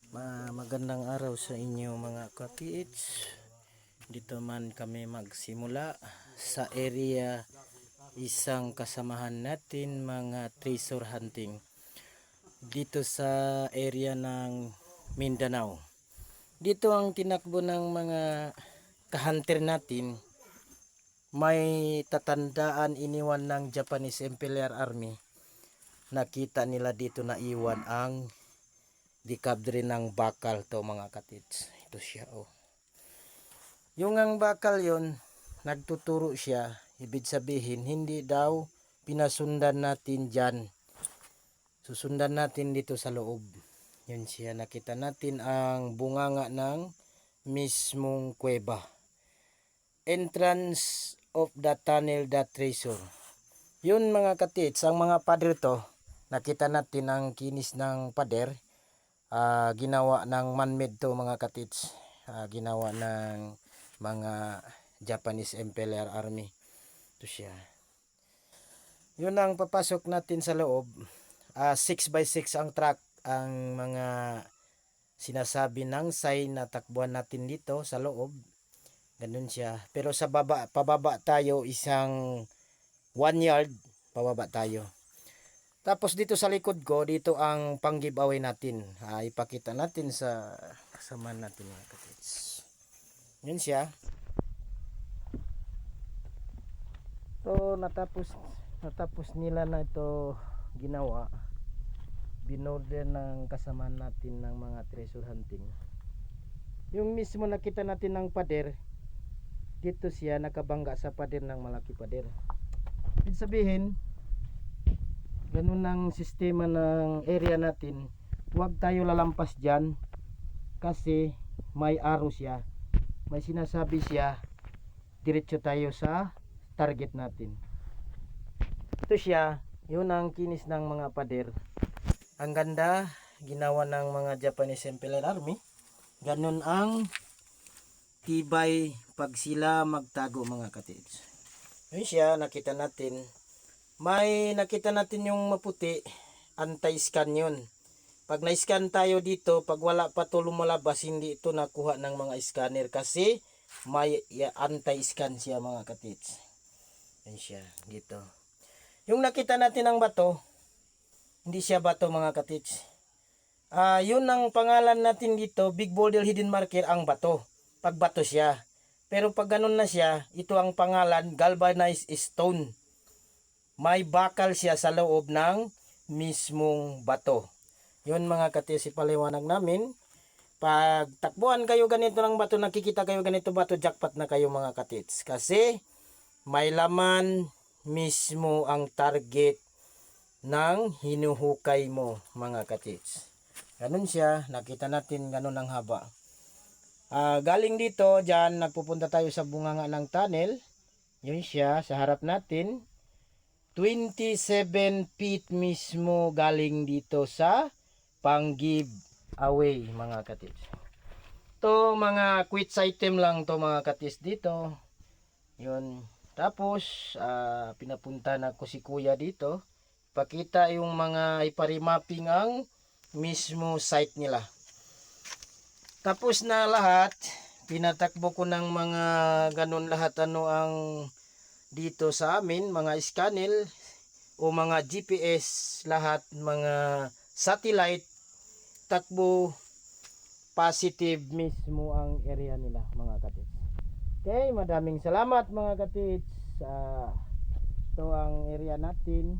Magandang araw sa inyo mga ka-PH. Dito man kami magsimula sa area isang kasamahan natin mga treasure hunting dito sa area ng Mindanao. Dito ang tinakbo ng mga ka-hunter natin. May tatandaan iniwan ng Japanese Imperial Army. Nakita nila dito na iwan ang dikabdre ng bakal to mga katits. Ito siya oh. Yung ang bakal yon, nagtuturo siya, ibig sabihin hindi daw pinasundan natin dyan, susundan natin dito sa loob. Yun siya, nakita natin ang bunganga ng mismong kuweba, entrance of the tunnel, the treasure. Yun mga katits, ang mga pader to, nakita natin ang kinis ng pader. Ginawa ng man-made to mga katits, ginawa ng mga Japanese Imperial Army. Ito siya. Yun ang papasok natin sa loob. 6x6 ang track, ang mga sinasabi ng sign na takbuhan natin dito sa loob. Ganun siya. Pero sa baba, pababa tayo isang 1 yard, pababa tayo. Tapos dito sa likod ko, dito ang pang giveaway natin. Ipakita natin sa kasama natin mga kapits. Yun siya. So natapos nila na ito ginawa. Binorder ng kasama natin ng mga treasure hunting. Yung mismo nakita natin ng pader, dito siya nakabangga sa pader ng malaki pader. Ibig sabihin, ganun ang sistema ng area natin. Huwag tayo lalampas dyan kasi may arrow siya, may sinasabi siya, diretso tayo sa target natin. Ito siya, yun ang kinis ng mga pader. Ang ganda ginawa ng mga Japanese Imperial Army. Ganun ang tibay pag sila magtago mga katits. Yun siya, nakita natin. May nakita natin yung maputi, anti-scan yun. Pag na-scan tayo dito, pag wala pa ito lumalabas, hindi ito nakuha ng mga scanner kasi may anti-scan siya mga katits. Yan siya, dito. Yung nakita natin ng bato, hindi siya bato mga katits. Yun ang pangalan natin dito, Big Boulder Hidden Marker ang bato. Pag bato siya. Pero pag ganun na siya, ito ang pangalan, galvanized stone. May bakal siya sa loob ng mismong bato. Yun mga katis, ipaliwanag namin. Pag takbuhan kayo ganito ng bato, nakikita kayo ganito bato, jackpot na kayo mga katits. Kasi may laman mismo ang target ng hinuhukay mo mga katits. Ganun siya, nakita natin ganun ang haba. Galing dito, dyan nagpupunta tayo sa bunganga ng tunnel. Yun siya, sa harap natin. 27 feet mismo galing dito sa pang give away mga katis. To mga quits item lang to mga katis dito. Yun. Tapos pinapunta na ko si kuya dito. Pakita yung mga iparimapping ang mismo site nila. Tapos na lahat. Pinatakbo ko ng mga ganun lahat ano ang dito sa amin, mga scanner o mga GPS, lahat mga satellite, takbo positive mismo ang area nila mga katits. Okay, madaming salamat mga katits. Ito ang area natin.